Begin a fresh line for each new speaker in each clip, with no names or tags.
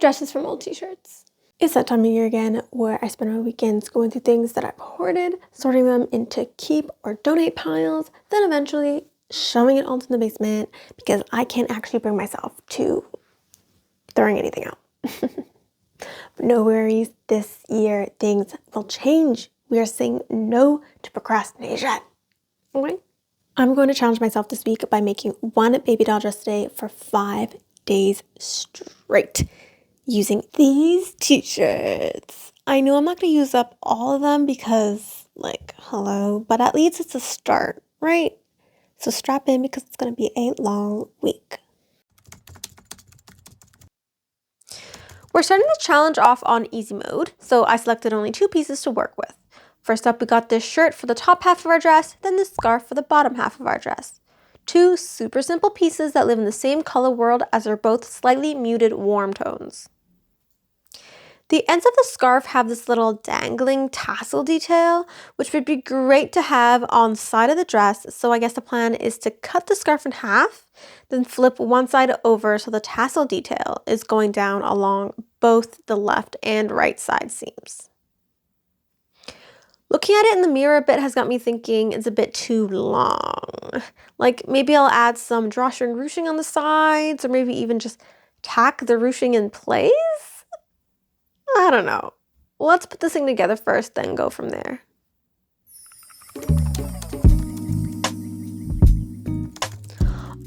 dresses from old t-shirts. It's that time of year again where I spend my weekends going through things that I've hoarded, sorting them into keep or donate piles, then eventually shoving it all into the basement because I can't actually bring myself to throwing anything out. But no worries, this year things will change. We are saying no to procrastination. Okay? I'm going to challenge myself this week by making one baby doll dress a day for 5 days straight using these t-shirts. I know I'm not going to use up all of them because, hello, but at least it's a start, right? So strap in because it's going to be a long week. We're starting the challenge off on easy mode, so I selected only 2 pieces to work with. First up, we got this shirt for the top half of our dress, then this scarf for the bottom half of our dress. 2 super simple pieces that live in the same color world as they're both slightly muted warm tones. The ends of the scarf have this little dangling tassel detail, which would be great to have on the side of the dress, so I guess the plan is to cut the scarf in half, then flip one side over so the tassel detail is going down along both the left and right side seams. Looking at it in the mirror a bit has got me thinking it's a bit too long. Maybe I'll add some drawstring ruching on the sides, or maybe even just tack the ruching in place? I don't know. Let's put this thing together first, then go from there.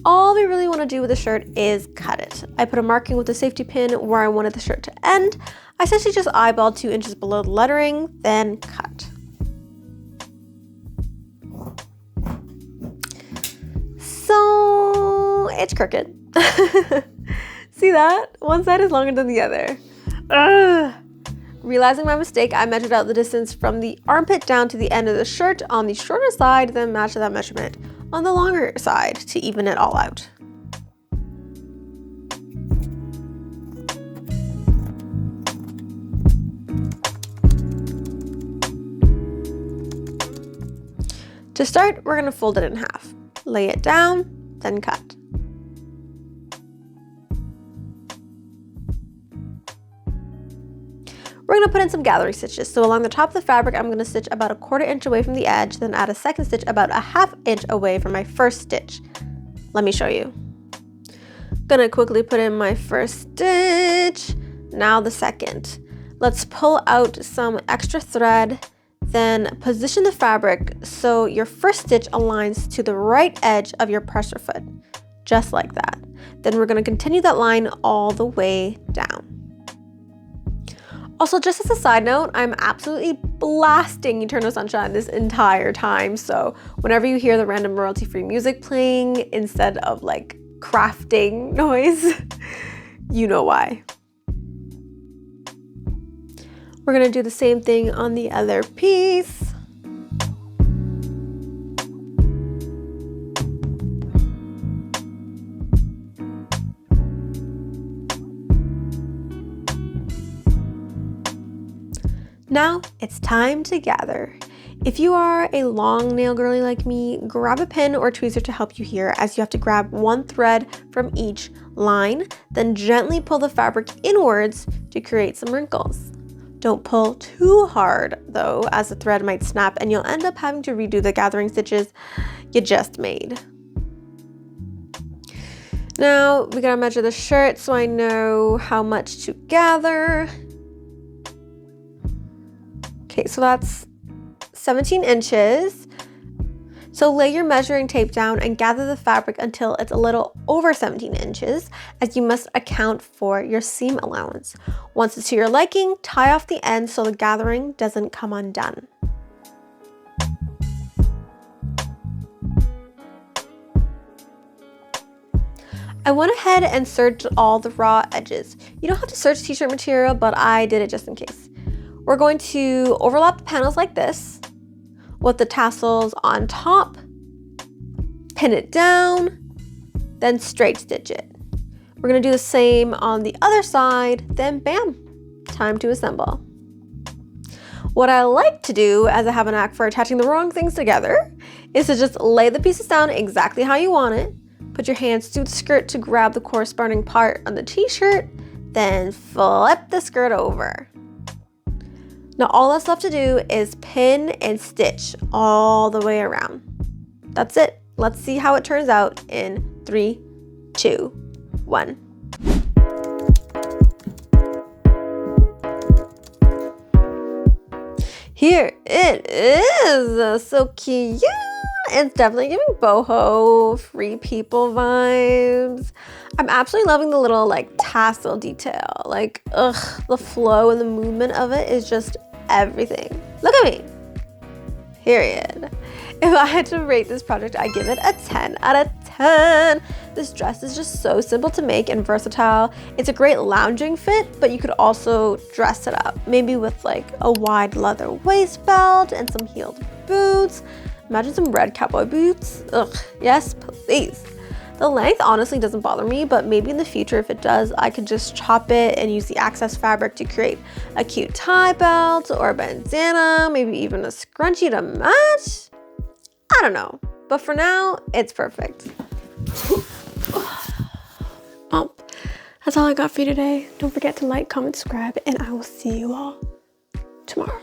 All we really want to do with the shirt is cut it. I put a marking with a safety pin where I wanted the shirt to end. I essentially just eyeballed 2 inches below the lettering, then cut. So it's crooked. See that? One side is longer than the other. Ugh. Realizing my mistake, I measured out the distance from the armpit down to the end of the shirt on the shorter side, then matched that measurement on the longer side to even it all out. To start, we're going to fold it in half. Lay it down, then cut. We're going to put in some gathering stitches. So along the top of the fabric, I'm going to stitch about a 1/4 inch away from the edge, then add a second stitch about a 1/2 inch away from my first stitch. Let me show you. Gonna quickly put in my first stitch, now the second. Let's pull out some extra thread, then position the fabric so your first stitch aligns to the right edge of your presser foot, just like that. Then we're going to continue that line all the way down. Also, just as a side note, I'm absolutely blasting Eternal Sunshine this entire time, so whenever you hear the random royalty-free music playing instead of crafting noise, you know why. We're going to do the same thing on the other piece. Now it's time to gather. If you are a long nail girly like me, grab a pin or tweezer to help you here, as you have to grab 1 thread from each line, then gently pull the fabric inwards to create some wrinkles. Don't pull too hard though, as the thread might snap and you'll end up having to redo the gathering stitches you just made. Now we gotta measure the shirt so I know how much to gather. Okay, so that's 17 inches. So lay your measuring tape down and gather the fabric until it's a little over 17 inches, as you must account for your seam allowance. Once it's to your liking, tie off the end so the gathering doesn't come undone. I went ahead and serged all the raw edges. You don't have to serge t-shirt material, but I did it just in case. We're going to overlap the panels like this, with the tassels on top, pin it down, then straight stitch it. We're going to do the same on the other side, then bam, time to assemble. What I like to do, as I have a knack for attaching the wrong things together, is to just lay the pieces down exactly how you want it, put your hands through the skirt to grab the corresponding part on the t-shirt, then flip the skirt over. Now all that's left to do is pin and stitch all the way around. That's it. Let's see how it turns out in 3, 2, 1. Here it is, so cute. It's definitely giving boho, Free People vibes. I'm absolutely loving the little like tassel detail. Like, ugh, the flow and the movement of it is just everything. Look at me. Period. If I had to rate this project, I give it a 10 out of 10. This dress is just so simple to make and versatile. It's a great lounging fit, but you could also dress it up. Maybe with like a wide leather waist belt and some heeled boots. Imagine some red cowboy boots. Ugh, yes, please. The length honestly doesn't bother me, but maybe in the future, if it does, I could just chop it and use the excess fabric to create a cute tie belt or a bandana, maybe even a scrunchie to match. I don't know, but for now, it's perfect. That's all I got for you today. Don't forget to like, comment, subscribe, and I will see you all tomorrow.